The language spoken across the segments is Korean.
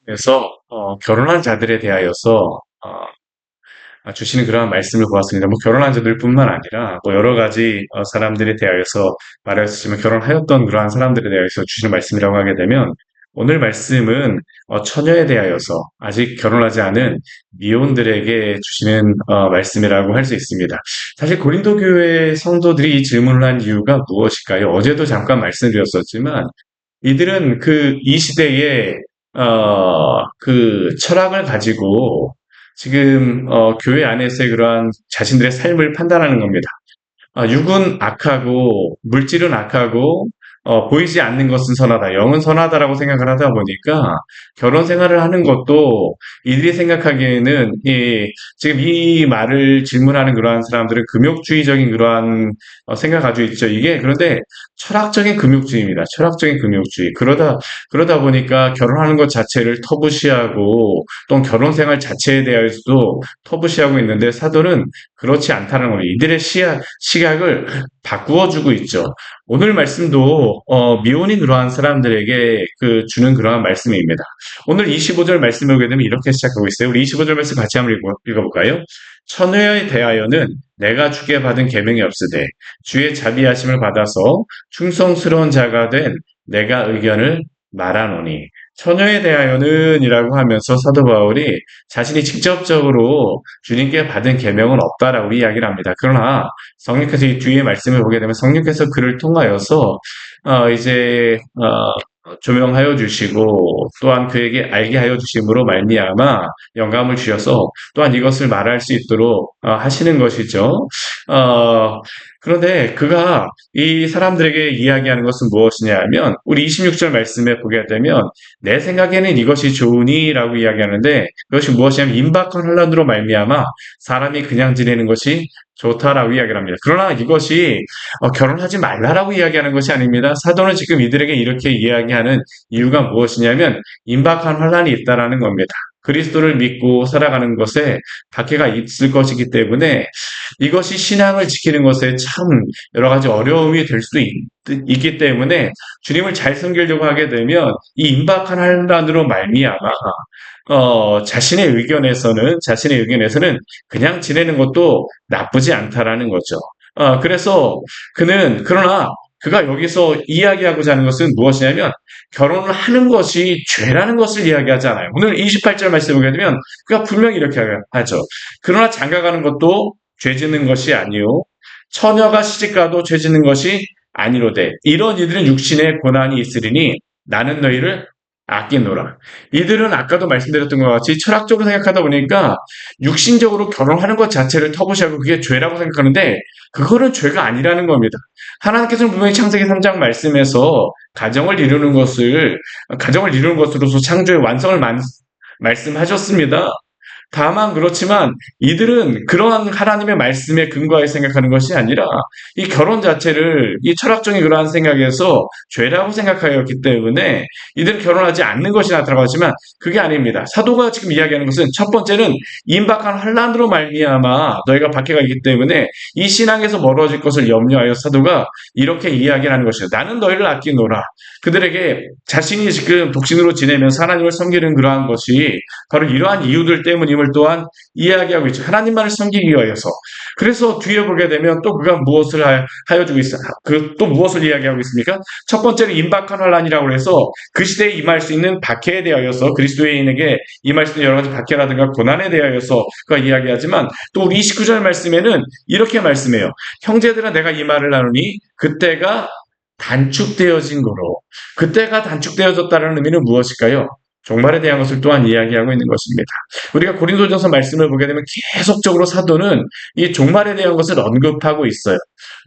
그래서 결혼한 자들에 대하여서 주시는 그러한 말씀을 보았습니다. 뭐 결혼한 자들뿐만 아니라 뭐 여러 가지 사람들에 대하여서 말하셨지만 결혼하였던 그러한 사람들에 대해서 주시는 말씀이라고 하게 되면 오늘 말씀은 처녀에 대하여서 아직 결혼하지 않은 미혼들에게 주시는 말씀이라고 할 수 있습니다. 사실 고린도 교회 성도들이 이 질문을 한 이유가 무엇일까요? 어제도 잠깐 말씀드렸었지만 이들은 그 이 시대에 그 철학을 가지고 지금 교회 안에서의 그러한 자신들의 삶을 판단하는 겁니다. 육은 악하고 물질은 악하고 보이지 않는 것은 선하다. 영은 선하다라고 생각을 하다 보니까 결혼 생활을 하는 것도 이들이 생각하기에는 지금 이 말을 질문하는 그러한 사람들은 금욕주의적인 그러한 생각 가지고 있죠. 이게 그런데 철학적인 금욕주의입니다. 철학적인 금욕주의. 그러다 보니까 결혼하는 것 자체를 터부시하고 또 결혼 생활 자체에 대해서도 터부시하고 있는데 사도는 그렇지 않다는 겁니다. 이들의 시각을 바꾸어주고 있죠. 오늘 말씀도 미혼인 그러한 사람들에게 주는 그러한 말씀입니다. 오늘 25절 말씀을 보게 되면 이렇게 시작하고 있어요. 우리 25절 말씀 같이 한번 읽어볼까요? 처녀에 대하여는 내가 주께 받은 계명이 없으되 주의 자비하심을 받아서 충성스러운 자가 된 내가 의견을 말하노니 처녀에 대하여는 이라고 하면서 사도 바울이 자신이 직접적으로 주님께 받은 계명은 없다라고 이야기를 합니다. 그러나 성령께서 이 뒤에 말씀을 보게 되면 성령께서 그를 통하여서 이제 조명하여 주시고 또한 그에게 알게 하여 주심으로 말미암아 영감을 주셔서 또한 이것을 말할 수 있도록 하시는 것이죠. 어, 그런데 그가 이 사람들에게 이야기하는 것은 무엇이냐 하면 우리 26절 말씀에 보게 되면 내 생각에는 이것이 좋으니라고 이야기하는데 그것이 무엇이냐면 임박한 혼란으로 말미암아 사람이 그냥 지내는 것이 좋다라고 이야기를 합니다. 그러나 이것이 결혼하지 말라라고 이야기하는 것이 아닙니다. 사도는 지금 이들에게 이렇게 이야기하는 이유가 무엇이냐면 임박한 혼란이 있다라는 겁니다. 그리스도를 믿고 살아가는 것에 박해가 있을 것이기 때문에 이것이 신앙을 지키는 것에 참 여러 가지 어려움이 될 수도 있기 때문에 주님을 잘 섬기려고 하게 되면 이 임박한 혼란으로 말미암아 자신의 의견에서는 그냥 지내는 것도 나쁘지 않다라는 거죠. 그래서 그러나 그가 여기서 이야기하고자 하는 것은 무엇이냐면 결혼을 하는 것이 죄라는 것을 이야기하지 않아요. 오늘 28절 말씀을 보게 되면 그가 분명히 이렇게 하죠. 그러나 장가가는 것도 죄 짓는 것이 아니요. 처녀가 시집가도 죄 짓는 것이 아니로되 이런 이들은 육신의 고난이 있으리니 나는 너희를 아끼노라. 이들은 아까도 말씀드렸던 것 같이 철학적으로 생각하다 보니까 육신적으로 결혼하는 것 자체를 터부시하고 그게 죄라고 생각하는데 그거는 죄가 아니라는 겁니다. 하나님께서는 분명히 창세기 3장 말씀에서 가정을 이루는 것으로서 창조의 완성을 말씀하셨습니다. 다만 그렇지만 이들은 그러한 하나님의 말씀에 근거하여 생각하는 것이 아니라 이 결혼 자체를 이 철학적인 그러한 생각에서 죄라고 생각하였기 때문에 이들은 결혼하지 않는 것이 나타나고 하지만 그게 아닙니다. 사도가 지금 이야기하는 것은 첫 번째는 임박한 환란으로 말미암아 너희가 박해가 있기 때문에 이 신앙에서 멀어질 것을 염려하여 사도가 이렇게 이야기하는 것이죠. 나는 너희를 아끼노라. 그들에게 자신이 지금 독신으로 지내면서 하나님을 섬기는 그러한 것이 바로 이러한 이유들 때문임을 또한 이야기하고 있죠. 하나님만을 섬기기 위하여서. 그래서 뒤에 보게 되면 또 그가 무엇을 하여주고 있어? 또 무엇을 이야기하고 있습니까? 첫 번째는 임박한 환란이라고 해서 그 시대에 임할 수 있는 박해에 대하여서 그리스도인에게 임할 수 있는 여러 가지 박해라든가 고난에 대하여서 그가 이야기하지만 또 우리 29절 말씀에는 이렇게 말씀해요. 형제들아 내가 이 말을 하노니 그때가 단축되어진 거로 그때가 단축되어졌다는 의미는 무엇일까요? 종말에 대한 것을 또한 이야기하고 있는 것입니다. 우리가 고린도전서 말씀을 보게 되면 계속적으로 사도는 이 종말에 대한 것을 언급하고 있어요.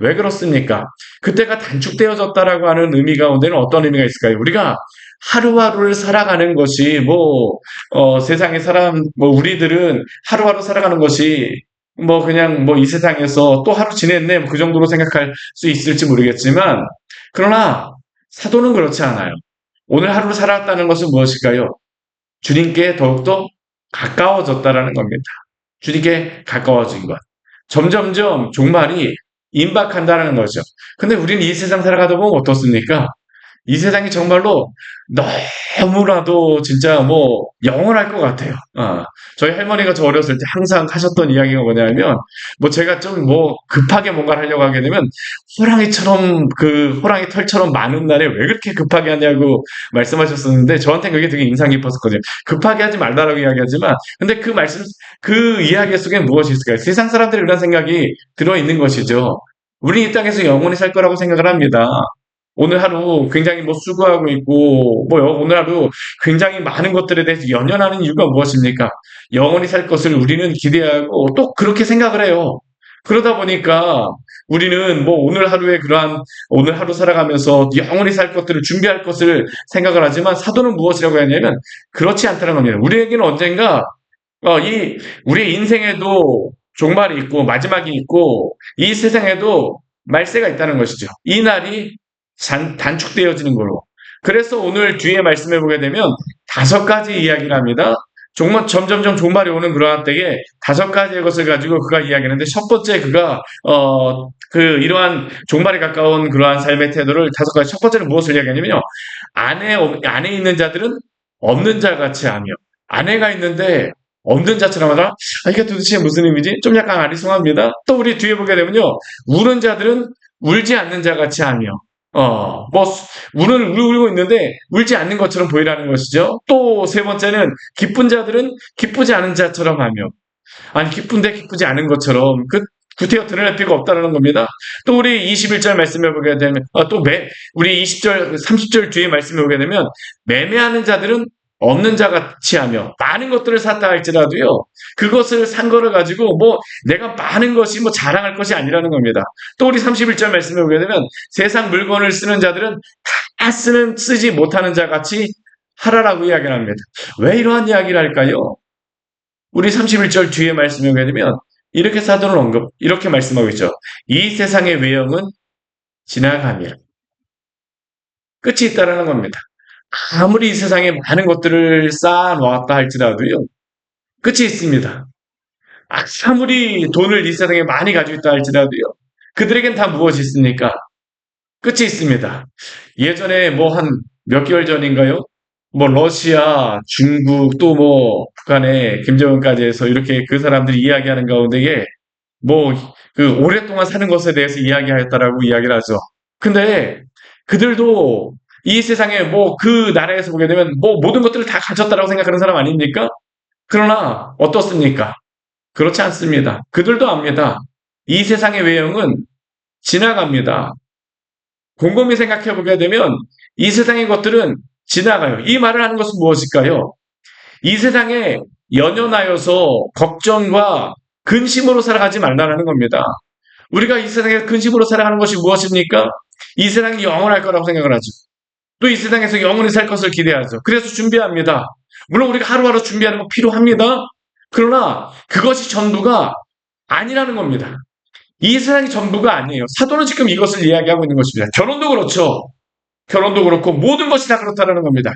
왜 그렇습니까? 그때가 단축되어졌다라고 하는 의미 가운데는 어떤 의미가 있을까요? 우리가 하루하루를 살아가는 것이 세상의 사람 우리들은 하루하루 살아가는 것이 그냥 이 세상에서 또 하루 지냈네 그 정도로 생각할 수 있을지 모르겠지만 그러나 사도는 그렇지 않아요. 오늘 하루를 살았다는 것은 무엇일까요? 주님께 더욱더 가까워졌다라는 겁니다. 주님께 가까워진 것. 점점점 종말이 임박한다는 거죠. 근데 우리는 이 세상 살아가다 보면 어떻습니까? 이 세상이 정말로 너무나도 진짜 뭐 영원할 것 같아요. 저희 할머니가 저 어렸을 때 항상 하셨던 이야기가 뭐냐면, 뭐 제가 좀 뭐 급하게 뭔가를 하려고 하게 되면 호랑이처럼 그 호랑이 털처럼 많은 날에 왜 그렇게 급하게 하냐고 말씀하셨었는데, 저한테 그게 되게 인상 깊었었거든요. 급하게 하지 말라라고 이야기하지만, 근데 그 말씀, 그 이야기 속에 무엇이 있을까요? 세상 사람들이 그런 생각이 들어있는 것이죠. 우리 이 땅에서 영원히 살 거라고 생각을 합니다. 오늘 하루 굉장히 뭐 수고하고 있고, 오늘 하루 굉장히 많은 것들에 대해서 연연하는 이유가 무엇입니까? 영원히 살 것을 우리는 기대하고 또 그렇게 생각을 해요. 그러다 보니까 우리는 뭐 오늘 하루 살아가면서 영원히 살 것들을 준비할 것을 생각을 하지만, 사도는 무엇이라고 하냐면 그렇지 않다는 겁니다. 우리에게는 언젠가 우리의 인생에도 종말이 있고 마지막이 있고 이 세상에도 말세가 있다는 것이죠. 이 날이 단축되어지는 걸로. 그래서 오늘 뒤에 말씀해 보게 되면 다섯 가지 이야기를 합니다. 정말 점점점 종말이 오는 그러한 때에 다섯 가지의 것을 가지고 그가 이야기하는데, 첫 번째 그가 이러한 종말에 가까운 그러한 삶의 태도를 다섯 가지, 첫 번째는 무엇을 이야기하냐면요. 안에 있는 자들은 없는 자 같이 하며, 아내가 있는데 없는 자처럼 하다. 이게 도대체 무슨 의미지? 좀 약간 아리송합니다. 또 우리 뒤에 보게 되면요. 우는 자들은 울지 않는 자 같이 하며, 뭐, 울고 있는데 울지 않는 것처럼 보이라는 것이죠. 또 세 번째는 기쁜 자들은 기쁘지 않은 자처럼 하며, 아니, 기쁜데 기쁘지 않은 것처럼 구태여 드러낼 필요가 없다는 겁니다. 또 우리 21절 말씀해 보게 되면, 우리 20절, 30절 뒤에 말씀해 보게 되면, 매매하는 자들은 없는 자 같이 하며, 많은 것들을 샀다 할지라도요, 그것을 산 거를 가지고 내가 많은 것이 자랑할 것이 아니라는 겁니다. 또 우리 31절 말씀해 보게 되면, 세상 물건을 쓰는 자들은 다 쓰지 못하는 자 같이 하라라고 이야기를 합니다. 왜 이러한 이야기를 할까요? 우리 31절 뒤에 말씀에 보게 되면 이렇게 이렇게 말씀하고 있죠. 이 세상의 외형은 지나감이라. 끝이 있다라는 겁니다. 아무리 이 세상에 많은 것들을 쌓아놓았다 할지라도요, 끝이 있습니다. 아무리 돈을 이 세상에 많이 가지고 있다 할지라도요, 그들에겐 다 무엇이 있습니까? 끝이 있습니다. 예전에 한 몇 개월 전인가요? 러시아, 중국, 또 북한에 김정은까지 해서 이렇게 그 사람들이 이야기하는 가운데에 뭐, 오랫동안 사는 것에 대해서 이야기하였다라고 이야기를 하죠. 근데 그들도 이 세상에 그 나라에서 보게 되면 모든 것들을 다 가졌다라고 생각하는 사람 아닙니까? 그러나 어떻습니까? 그렇지 않습니다. 그들도 압니다. 이 세상의 외형은 지나갑니다. 곰곰이 생각해 보게 되면 이 세상의 것들은 지나가요. 이 말을 하는 것은 무엇일까요? 이 세상에 연연하여서 걱정과 근심으로 살아가지 말라는 겁니다. 우리가 이 세상에 근심으로 살아가는 것이 무엇입니까? 이 세상이 영원할 거라고 생각을 하죠. 또 이 세상에서 영원히 살 것을 기대하죠. 그래서 준비합니다. 물론 우리가 하루하루 준비하는 거 필요합니다. 그러나 그것이 전부가 아니라는 겁니다. 이 세상이 전부가 아니에요. 사도는 지금 이것을 이야기하고 있는 것입니다. 결혼도 그렇죠. 결혼도 그렇고 모든 것이 다 그렇다는 겁니다.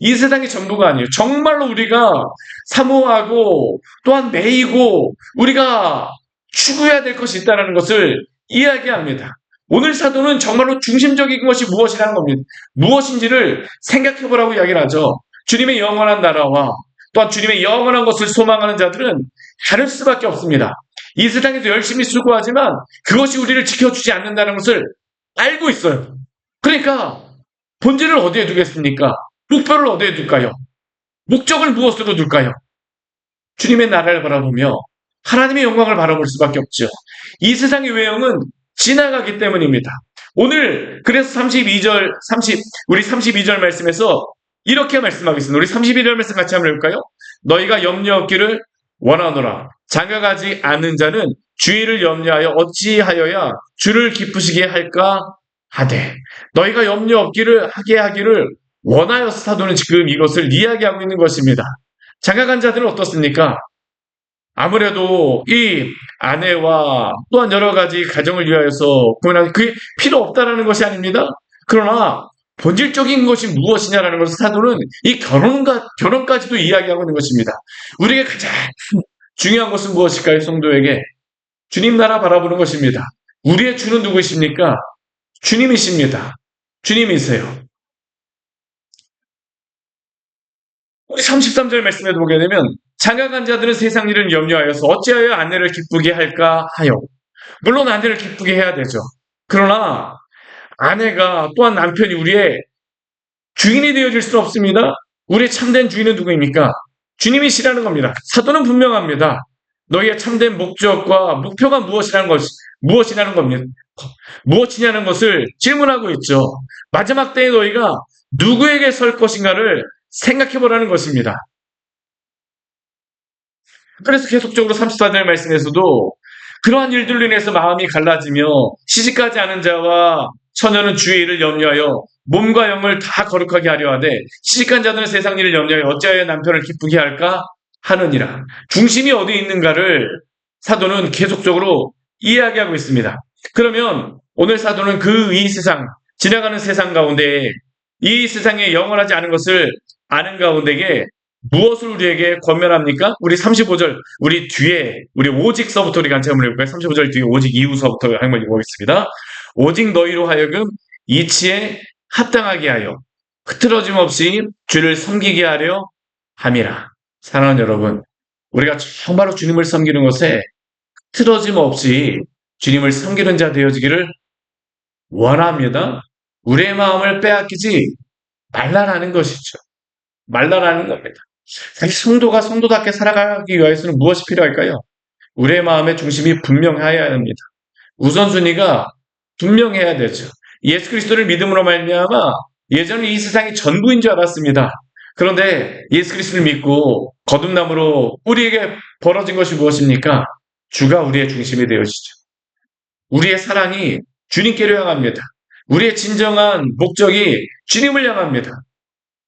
이 세상이 전부가 아니에요. 정말로 우리가 사모하고 또한 매이고 우리가 추구해야 될 것이 있다는 것을 이야기합니다. 오늘 사도는 정말로 중심적인 것이 무엇이라는 겁니다. 무엇인지를 생각해 보라고 이야기를 하죠. 주님의 영원한 나라와 또한 주님의 영원한 것을 소망하는 자들은 다를 수밖에 없습니다. 이 세상에서 열심히 수고하지만 그것이 우리를 지켜주지 않는다는 것을 알고 있어요. 그러니까 본질을 어디에 두겠습니까? 목표를 어디에 둘까요? 목적을 무엇으로 둘까요? 주님의 나라를 바라보며 하나님의 영광을 바라볼 수밖에 없죠. 이 세상의 외형은 지나가기 때문입니다. 오늘 그래서 우리 32절 말씀에서 이렇게 말씀하겠습니다. 우리 32절 말씀 같이 한번 해볼까요? 너희가 염려 없기를 원하노라. 장가가지 않는 자는 주의를 염려하여 어찌하여야 주를 기쁘시게 할까 하되, 너희가 염려 없기를 하게 하기를 원하여서 사도는 지금 이것을 이야기하고 있는 것입니다. 장가간 자들은 어떻습니까? 아무래도 이 아내와 또한 여러 가지 가정을 위하여서 고민하는, 그게 필요 없다라는 것이 아닙니다. 그러나 본질적인 것이 무엇이냐라는 것을 사도는 이 결혼까지도 이야기하고 있는 것입니다. 우리에게 가장 중요한 것은 무엇일까요? 성도에게 주님 나라 바라보는 것입니다. 우리의 주는 누구이십니까? 주님이십니다. 주님이세요. 우리 33절 말씀에 보게 되면 장가간 자들은 세상 일을 염려하여서 어찌하여 아내를 기쁘게 할까 하여. 물론 아내를 기쁘게 해야 되죠. 그러나 아내가 또한 남편이 우리의 주인이 되어줄 수는 없습니다. 우리의 참된 주인은 누구입니까? 주님이시라는 겁니다. 사도는 분명합니다. 너희의 참된 목적과 목표가 무엇이라는 겁니다. 무엇이냐는 것을 질문하고 있죠. 마지막 때에 너희가 누구에게 설 것인가를 생각해 보라는 것입니다. 그래서 계속적으로 34절 말씀에서도 그러한 일들로 인해서 마음이 갈라지며 시집가지 않은 자와 처녀는 주의 일을 염려하여 몸과 영을 다 거룩하게 하려 하되 시집간 자들은 세상 일을 염려하여 어찌하여 남편을 기쁘게 할까 하느니라. 중심이 어디에 있는가를 사도는 계속적으로 이야기하고 있습니다. 그러면 오늘 사도는 이 세상, 지나가는 세상 가운데 이 세상에 영원하지 않은 것을 아는 가운데에 무엇을 우리에게 권면합니까? 우리 35절, 우리 오직서부터 우리 같이 한번 해볼까요? 35절 뒤에 오직 이후서부터 한번 읽어보겠습니다. 오직 너희로 하여금 이치에 합당하게 하여 흐트러짐 없이 주를 섬기게 하려 함이라. 사랑하는 여러분, 우리가 정말로 주님을 섬기는 것에 흐트러짐 없이 주님을 섬기는 자 되어지기를 원합니다. 우리의 마음을 빼앗기지 말라라는 것이죠. 말라라는 겁니다. 사실 성도가 성도답게 살아가기 위해서는 무엇이 필요할까요? 우리의 마음의 중심이 분명해야 합니다. 우선순위가 분명해야 되죠. 예수 그리스도를 믿음으로 말미암아 예전에 이 세상이 전부인 줄 알았습니다. 그런데 예수 그리스도를 믿고 거듭남으로 우리에게 벌어진 것이 무엇입니까? 주가 우리의 중심이 되어지죠. 우리의 사랑이 주님께로 향합니다. 우리의 진정한 목적이 주님을 향합니다.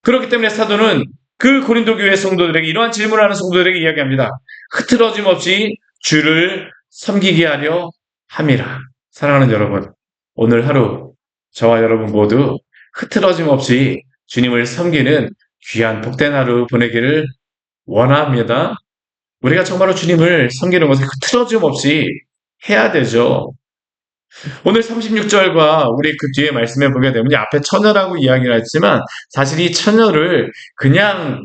그렇기 때문에 사도는 그 고린도 교회 성도들에게 이러한 질문을 하는 성도들에게 이야기합니다. 흐트러짐 없이 주를 섬기게 하려 함이라. 사랑하는 여러분, 오늘 하루 저와 여러분 모두 흐트러짐 없이 주님을 섬기는 귀한 복된 하루 보내기를 원합니다. 우리가 정말로 주님을 섬기는 것에 흐트러짐 없이 해야 되죠. 오늘 36절과 우리 그 뒤에 말씀해 보게 되면 앞에 처녀라고 이야기를 했지만 사실 이 처녀를 그냥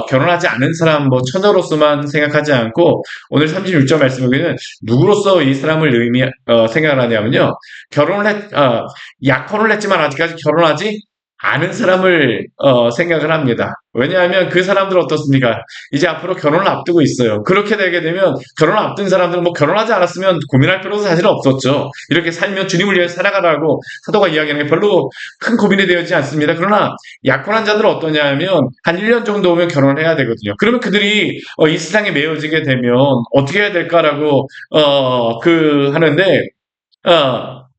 결혼하지 않은 사람 처녀로서만 생각하지 않고 오늘 36절 말씀에 보면 누구로서 이 사람을 생각을 하냐면요. 약혼을 했지만 아직까지 결혼하지 않은 사람을 생각을 합니다. 왜냐하면 그 사람들은 어떻습니까? 이제 앞으로 결혼을 앞두고 있어요. 그렇게 되게 되면 결혼을 앞둔 사람들은 결혼하지 않았으면 고민할 필요도 사실 없었죠. 이렇게 살면 주님을 위해 살아가라고 사도가 이야기하는 게 별로 큰 고민이 되지 않습니다. 그러나 약혼한 자들은 어떠냐 하면 한 1년 정도 오면 결혼을 해야 되거든요. 그러면 그들이 이 세상에 매여지게 되면 어떻게 해야 될까라고 하는데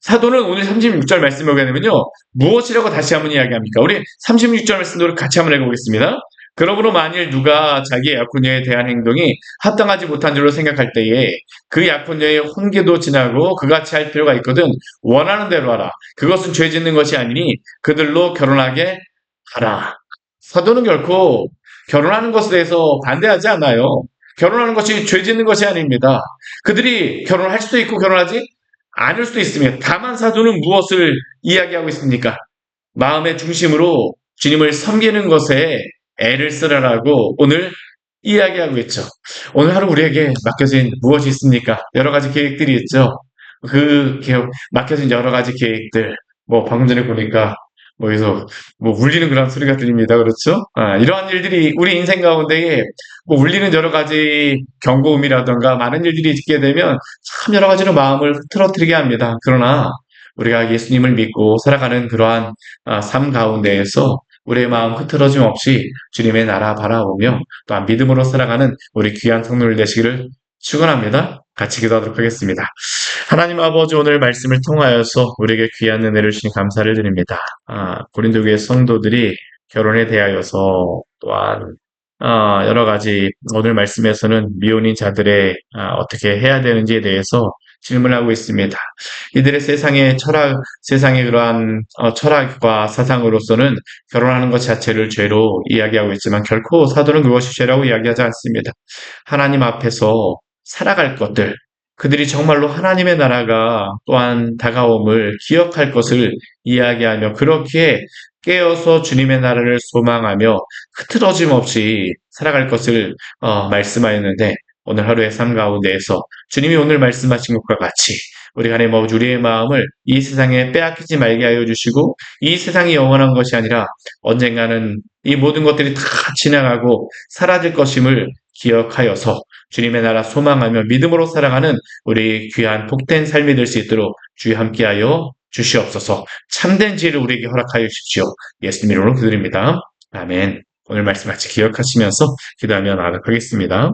사도는 오늘 36절 말씀을 보게 되면요. 무엇이라고 다시 한번 이야기합니까? 우리 36절 말씀도 같이 한번 읽어보겠습니다. 그러므로 만일 누가 자기의 약혼녀에 대한 행동이 합당하지 못한 줄로 생각할 때에 그 약혼녀의 혼계도 지나고 그같이 할 필요가 있거든 원하는 대로 하라. 그것은 죄 짓는 것이 아니니 그들로 결혼하게 하라. 사도는 결코 결혼하는 것에 대해서 반대하지 않아요. 결혼하는 것이 죄 짓는 것이 아닙니다. 그들이 결혼할 수도 있고 결혼하지 않을 수도 있으며 다만 사도는 무엇을 이야기하고 있습니까? 마음의 중심으로 주님을 섬기는 것에 애를 쓰라라고 오늘 이야기하고 있죠. 오늘 하루 우리에게 맡겨진 무엇이 있습니까? 여러 가지 계획들이 있죠. 맡겨진 여러 가지 계획들, 방금 전에 보니까 여기서 울리는 그런 소리가 들립니다. 그렇죠? 이러한 일들이 우리 인생 가운데에 울리는 여러 가지 경고음이라던가 많은 일들이 있게 되면 참 여러 가지로 마음을 흐트러뜨리게 합니다. 그러나 우리가 예수님을 믿고 살아가는 그러한 삶 가운데에서 우리의 마음 흐트러짐 없이 주님의 나라 바라보며 또한 믿음으로 살아가는 우리 귀한 성도들 되시기를 축원합니다. 같이 기도하도록 하겠습니다. 하나님 아버지 오늘 말씀을 통하여서 우리에게 귀한 은혜를 주신 감사를 드립니다. 고린도 교회 성도들이 결혼에 대하여서 또한 여러 가지 오늘 말씀에서는 미혼인 자들의 어떻게 해야 되는지에 대해서 질문하고 있습니다. 이들의 세상의 그러한 철학과 사상으로서는 결혼하는 것 자체를 죄로 이야기하고 있지만 결코 사도는 그것이 죄라고 이야기하지 않습니다. 하나님 앞에서 살아갈 것들, 그들이 정말로 하나님의 나라가 또한 다가옴을 기억할 것을 이야기하며 그렇게 깨어서 주님의 나라를 소망하며 흐트러짐 없이 살아갈 것을 말씀하였는데 오늘 하루의 삶 가운데에서 주님이 오늘 말씀하신 것과 같이 우리 하나님 아버지 우리의 마음을 이 세상에 빼앗기지 말게 하여 주시고 이 세상이 영원한 것이 아니라 언젠가는 이 모든 것들이 다 지나가고 사라질 것임을 기억하여서 주님의 나라 소망하며 믿음으로 살아가는 우리 귀한 복된 삶이 될 수 있도록 주여 함께하여 주시옵소서. 참된 지혜를 우리에게 허락하여 주십시오. 예수님 이름으로 기도드립니다. 아멘. 오늘 말씀 같이 기억하시면서 기도하며 나아가겠습니다.